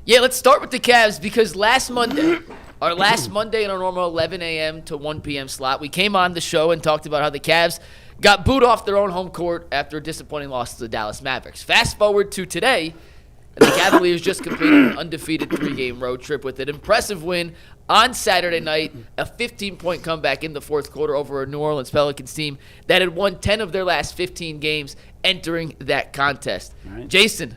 Yeah, let's start with the Cavs because last Monday in our normal 11 a.m. to 1 p.m. slot, we came on the show and talked about how the Cavs got booed off their own home court after a disappointing loss to the Dallas Mavericks. Fast forward to today, and the Cavaliers just completed an undefeated 3-game road trip with an impressive win on Saturday night, a 15-point comeback in the fourth quarter over a New Orleans Pelicans team that had won 10 of their last 15 games entering that contest. Right. Jason,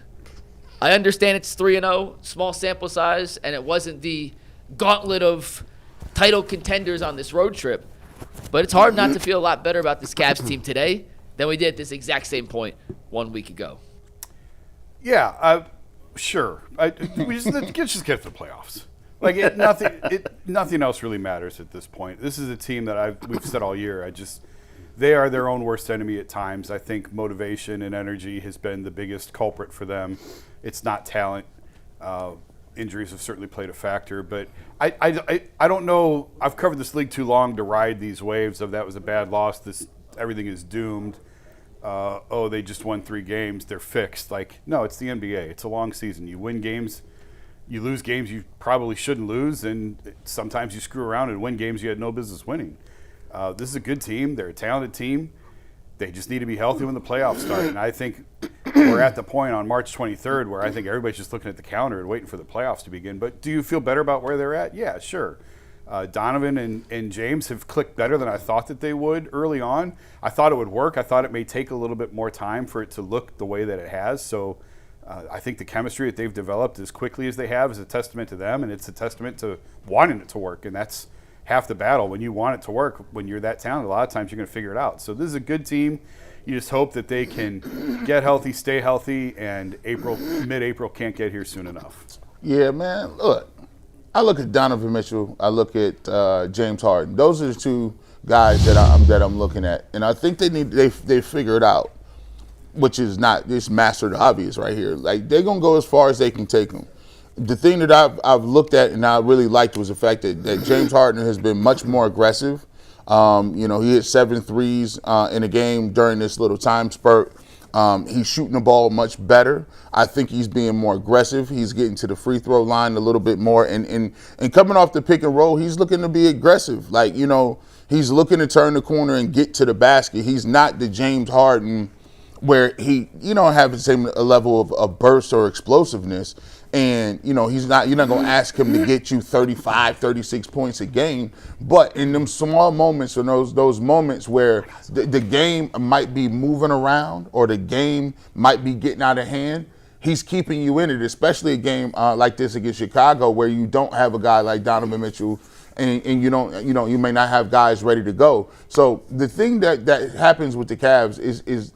I understand it's 3-0, small sample size, and it wasn't the gauntlet of title contenders on this road trip, but it's hard not to feel a lot better about this Cavs team today than we did at this exact same point 1 week ago. Yeah, sure. Let's just get to the playoffs. Like nothing else really matters at this point. This is a team that we've said all year. They are their own worst enemy at times. I think motivation and energy has been the biggest culprit for them. It's not talent. Injuries have certainly played a factor, but I don't know. I've covered this league too long to ride these waves of that was a bad loss. Everything is doomed. They just won 3 games. They're fixed. Like, no, it's the NBA. It's a long season. You win games. You lose games you probably shouldn't lose, and sometimes you screw around and win games you had no business winning. This is a good team. They're a talented team. They just need to be healthy when the playoffs start. And I think we're at the point on March 23rd where I think everybody's just looking at the calendar and waiting for the playoffs to begin. But do you feel better about where they're at? Yeah, sure. Donovan and James have clicked better than I thought that they would early on. I thought it would work. I thought it may take a little bit more time for it to look the way that it has. So I think the chemistry that they've developed as quickly as they have is a testament to them, and it's a testament to wanting it to work. And that's half the battle. When you want it to work, when you're that talented, a lot of times you're going to figure it out. So this is a good team. You just hope that they can get healthy, stay healthy, and mid-April can't get here soon enough. Yeah, man. I look at Donovan Mitchell. I look at James Harden. Those are the 2 guys that I'm looking at, and I think they figure it out, which is not just mastered obvious right here. Like, they're gonna go as far as they can take them. The thing that I've looked at and I really liked was the fact that James Harden has been much more aggressive. He hit 7 threes in a game during this little time spurt. He's shooting the ball much better. I think he's being more aggressive. He's getting to the free throw line a little bit more. And coming off the pick and roll, he's looking to be aggressive. Like, he's looking to turn the corner and get to the basket. He's not the James Harden where he, have the same level of burst or explosiveness. And, you're not going to ask him to get you 35, 36 points a game. But in them small moments, or those moments where the game might be moving around or the game might be getting out of hand, he's keeping you in it, especially a game like this against Chicago where you don't have a guy like Donovan Mitchell and you may not have guys ready to go. So the thing that happens with the Cavs is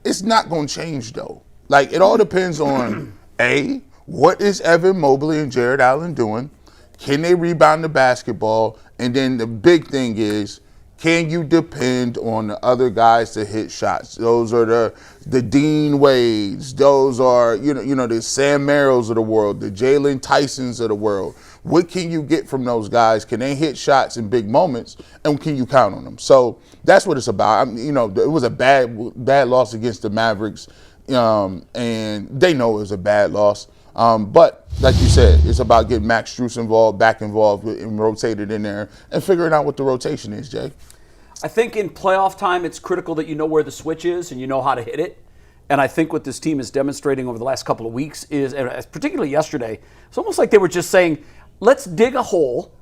it's not going to change, though. Like, it all depends on, A, what is Evan Mobley and Jared Allen doing? Can they rebound the basketball? And then the big thing is, can you depend on the other guys to hit shots? Those are the Dean Wades. Those are, the Sam Merrills of the world, the Jalen Tysons of the world. What can you get from those guys? Can they hit shots in big moments? And can you count on them? So that's what it's about. It was a bad loss against the Mavericks, and they know it was a bad loss. But like you said, it's about getting Max Strus back involved and rotated in there and figuring out what the rotation is, Jay. I think in playoff time, it's critical that you know where the switch is and you know how to hit it. And I think what this team is demonstrating over the last couple of weeks is, and particularly yesterday, it's almost like they were just saying, let's dig a hole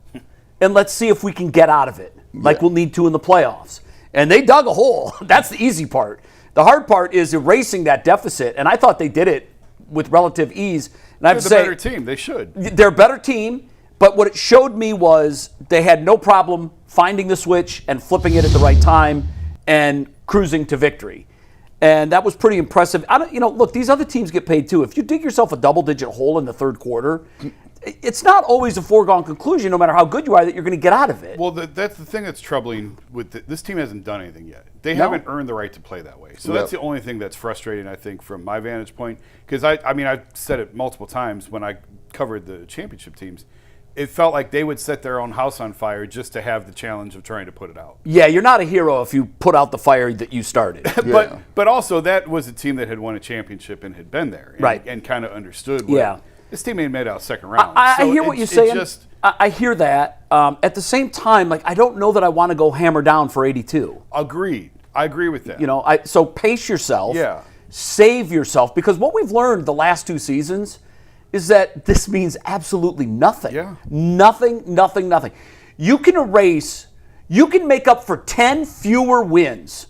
and let's see if we can get out of it, like we'll need to in the playoffs. And they dug a hole. That's the easy part. The hard part is erasing that deficit, and I thought they did it with relative ease. And I have to say, they're a better team. They should. They're a better team, but what it showed me was they had no problem finding the switch and flipping it at the right time and cruising to victory. And that was pretty impressive. Look, these other teams get paid too. If you dig yourself a double-digit hole in the third quarter, it's not always a foregone conclusion, no matter how good you are, that you're going to get out of it. Well, that's the thing that's troubling with this team hasn't done anything yet. They haven't earned the right to play that way. So that's the only thing that's frustrating, I think, from my vantage point. Because, I've said it multiple times when I covered the championship teams. It felt like they would set their own house on fire just to have the challenge of trying to put it out. Yeah, you're not a hero if you put out the fire that you started. But also, that was a team that had won a championship and had been there. And kind of understood This team ain't made out second round. I hear what you're saying. I hear that. At the same time, like I don't know that I want to go hammer down for 82. Agreed. I agree with that. You know, so pace yourself. Yeah. Save yourself, because what we've learned the last 2 seasons is that this means absolutely nothing. Yeah. Nothing. You can make up for 10 fewer wins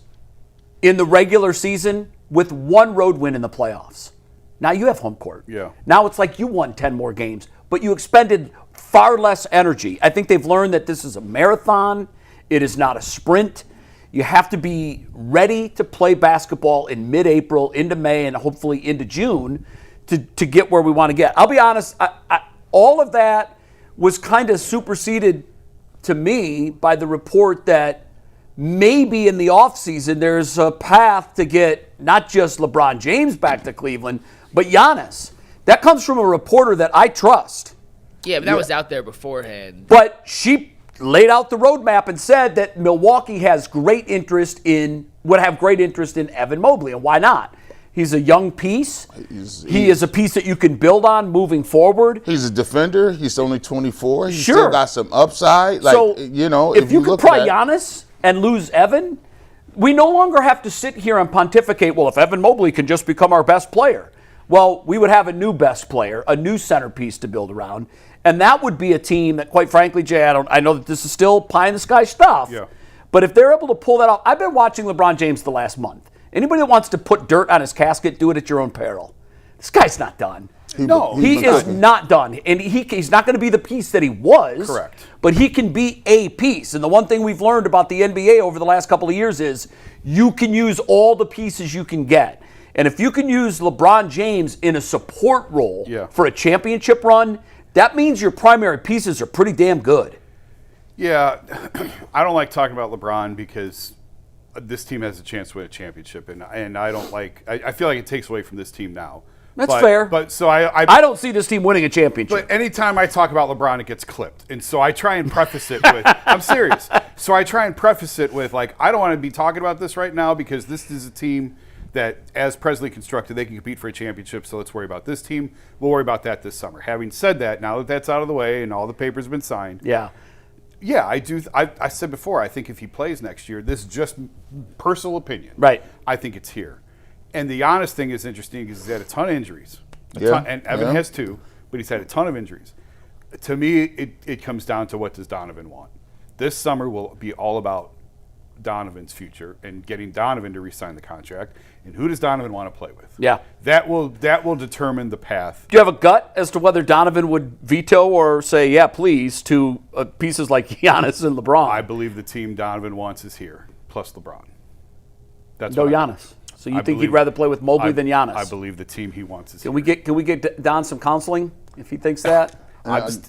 in the regular season with 1 road win in the playoffs. Now you have home court. Yeah. Now it's like you won 10 more games, but you expended far less energy. I think they've learned that this is a marathon. It is not a sprint. You have to be ready to play basketball in mid-April, into May, and hopefully into June to get where we want to get. I'll be honest, all of that was kind of superseded to me by the report that maybe in the offseason there's a path to get not just LeBron James back to Cleveland, but Giannis. That comes from a reporter that I trust. Yeah, but that was out there beforehand. But she laid out the roadmap and said that Milwaukee would have great interest in Evan Mobley. And why not? He's a young piece. He is a piece that you can build on moving forward. He's a defender. He's only 24. He's Sure. still got some upside. Like, So, if you could pry Giannis and lose Evan, we no longer have to sit here and pontificate, well, if Evan Mobley can just become our best player. Well, we would have a new best player, a new centerpiece to build around. And that would be a team that, quite frankly, Jay, I know that this is still pie-in-the-sky stuff. Yeah. But if they're able to pull that off, I've been watching LeBron James the last month. Anybody that wants to put dirt on his casket, do it at your own peril. This guy's not done. He is not done. And he's not going to be the piece that he was. Correct. But he can be a piece. And the one thing we've learned about the NBA over the last couple of years is you can use all the pieces you can get. And if you can use LeBron James in a support role for a championship run, that means your primary pieces are pretty damn good. Yeah, I don't like talking about LeBron because this team has a chance to win a championship, and I don't like. I feel like it takes away from this team now. That's fair. But so I don't see this team winning a championship. But anytime I talk about LeBron, it gets clipped, and so I try and preface it with. I'm serious. So I try and preface it with I don't want to be talking about this right now because this is a team that, as presently constructed, they can compete for a championship, so let's worry about this team. We'll worry about that this summer. Having said that, now that that's out of the way and all the papers have been signed, yeah, I do. I said before, I think if he plays next year, this is just personal opinion. Right. I think it's here. And the honest thing is interesting because he's had a ton of injuries. And Evan has too, but he's had a ton of injuries. To me, it comes down to what does Donovan want. This summer will be all about Donovan's future and getting Donovan to re-sign the contract, and who does Donovan want to play with? Yeah, that will determine the path. Do you have a gut as to whether Donovan would veto or say, "Yeah, please" to pieces like Giannis and LeBron? I believe the team Donovan wants is here, plus LeBron. That's no Giannis. So you think he'd rather play with Mobley than Giannis? I believe the team he wants is here. Can we get Don some counseling if he thinks that?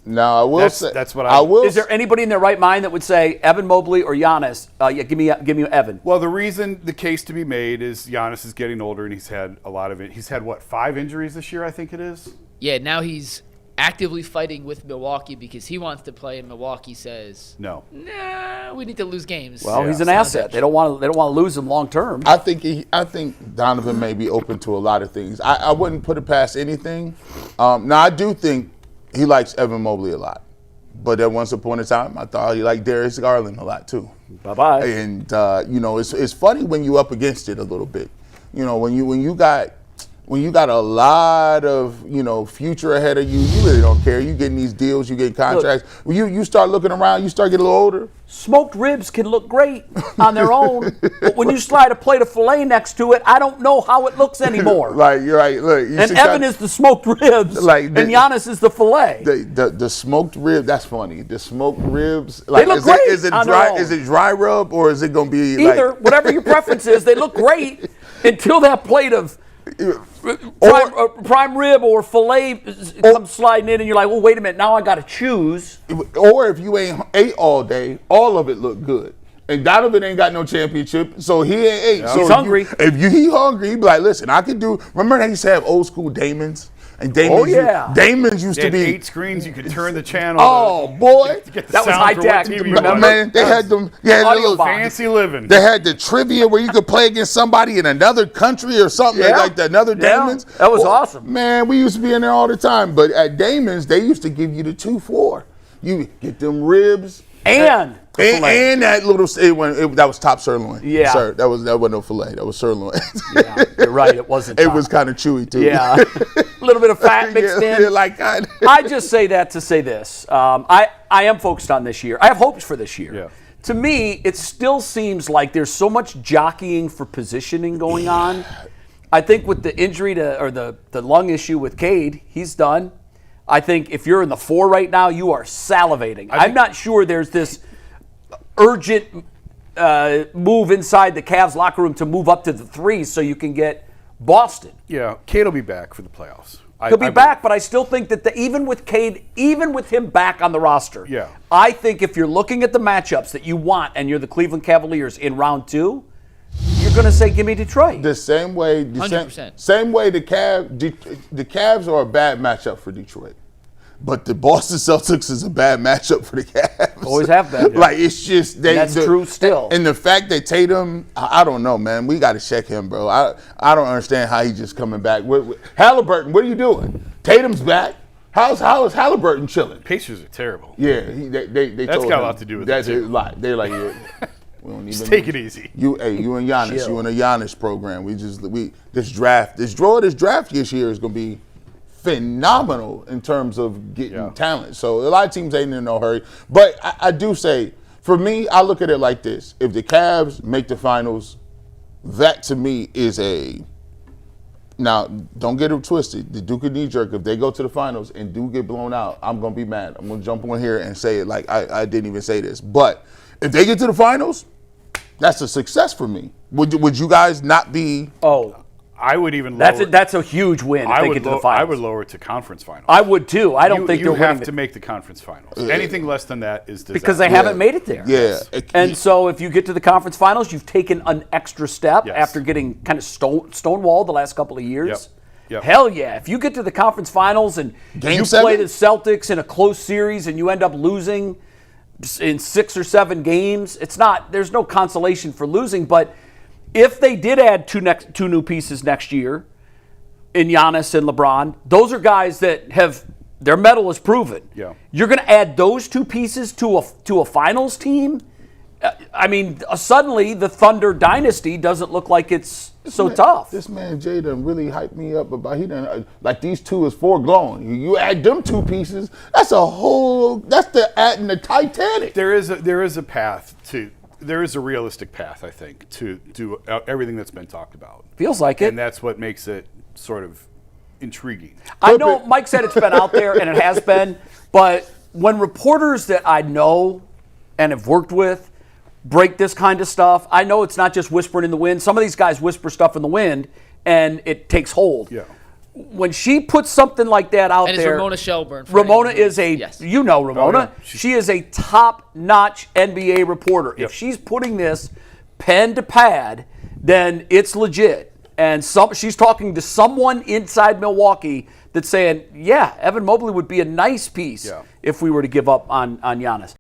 Now I will say that's what I will. Is there anybody in their right mind that would say Evan Mobley or Giannis? Give me Evan. Well, the reason the case to be made is Giannis is getting older and he's had a lot of it. He's had 5 injuries this year, I think it is. Yeah, now he's actively fighting with Milwaukee because he wants to play, and Milwaukee says, "No, nah, we need to lose games." Well, he's an asset. They don't want to lose him long term. I think Donovan may be open to a lot of things. I wouldn't put it past anything. Now I do think he likes Evan Mobley a lot, but at once upon a time, I thought he liked Darius Garland a lot too. Bye-bye. And it's funny when you up against it a little bit. When you got a lot of future ahead of you, you really don't care. You getting these deals, you get contracts. When you start looking around, you start getting a little older. Smoked ribs can look great on their own, but when you slide a plate of filet next to it, I don't know how it looks anymore. Like you're right. Look, and Evan is the smoked ribs, and Giannis is the filet. The smoked rib. That's funny. The smoked ribs. Like, they look great. Is it dry? Is it dry rub or is it going to be either? Whatever your preference is, they look great until that plate of prime rib or filet comes sliding in, and you're like, well, wait a minute, now I got to choose. Or if you ain't ate all day, all of it look good. And Donovan ain't got no championship, so he ain't ate. Yeah, so he's hungry. If he hungry, he be like, listen, I can do. Remember they used to have old school Damons, And Damon's, yeah. Damon's used They to had be 8 screens. You could turn the channel. Oh boy, to get the That was sound high for tech, what TV you remember? wanted. man, they had them. They had Audio little box. Fancy living. They had the trivia where you could play against somebody in another country or something Yeah. like that. Another Yeah. Damon's. That was awesome. Man, we used to be in there all the time. But at Damon's, they used to give you the 2-4. You get them ribs. And That little that was top sirloin. Yeah. Sir, that wasn't no fillet. That was sirloin. yeah, you're right. It wasn't. It top. was kind of chewy too. Yeah, a little bit of fat mixed in. Yeah, like kind of. I just say that to say this. I am focused on this year. I have hopes for this year. Yeah. To me, it still seems like there's so much jockeying for positioning going on. I think with the injury or the lung issue with Cade, he's done. I think if you're in the 4 right now, you are salivating. I'm not sure there's this urgent move inside the Cavs locker room to move up to the 3 so you can get Boston. Yeah, Cade will be back for the playoffs. He'll be back, but I still think that even with Cade, even with him back on the roster, Yeah. I think if you're looking at the matchups that you want and you're the Cleveland Cavaliers in round 2, you're going to say, give me Detroit. The same way, 100%. same way the Cavs are a bad matchup for Detroit. But the Boston Celtics is a bad matchup for the Cavs. Always have been. Like, it's just That's true still. And the fact that Tatum, I don't know, man. We got to check him, bro. I don't understand how he's just coming back. Halliburton, what are you doing? Tatum's back. How is Halliburton chilling? Pacers are terrible. Yeah, they That's told got a him lot to do with that's it, too. a lot. They're like, yeah, we don't even Take it easy. You and Giannis, Chill. you in a Giannis program. This draft this year is gonna be phenomenal in terms of getting talent. So a lot of teams ain't in no hurry. But I do say, for me, I look at it like this: if the Cavs make the finals, that to me is a. Now, don't get it twisted. The Duke knee jerk, if they go to the finals and do get blown out, I'm going to be mad. I'm going to jump on here and say it like I didn't even say this. But if they get to the finals, that's a success for me. Would you guys not be? Oh, I would even lower. that's a huge win if they get to the finals. I would lower it to conference finals. I would too. I don't think you they're have winning to make the conference finals. Anything less than that is disaster. because they haven't made it there. Yeah. And so if you get to the conference finals, you've taken an extra step Yes. after getting kind of stonewalled the last couple of years. Yep. Hell yeah. If you get to the conference finals and Game you 7? play the Celtics in a close series and you end up losing in 6 or 7 games, there's no consolation for losing. But if they did add two new pieces next year in Giannis and LeBron, those are guys that have their mettle is proven. Yeah. You're going to add those 2 pieces to a finals team. I mean, suddenly the Thunder dynasty doesn't look like it's so tough. This man Jay done really hyped me up about like these 2 is foregone. You add them 2 pieces, that's the adding the Titanic. There is a path to. There is a realistic path, I think, to do everything that's been talked about. Feels like it. And that's what makes it sort of intriguing. I know Mike said it's been out there, and it has been, but when reporters that I know and have worked with break this kind of stuff, I know it's not just whispering in the wind. Some of these guys whisper stuff in the wind, and it takes hold. Yeah. When she puts something like that out And it's there, Ramona Shelburne. Ramona is a, Yes. you know Ramona, yeah. she is a top-notch NBA reporter. Yep. If she's putting this pen to pad, then it's legit. And she's talking to someone inside Milwaukee that's saying, yeah, Evan Mobley would be a nice piece if we were to give up on Giannis.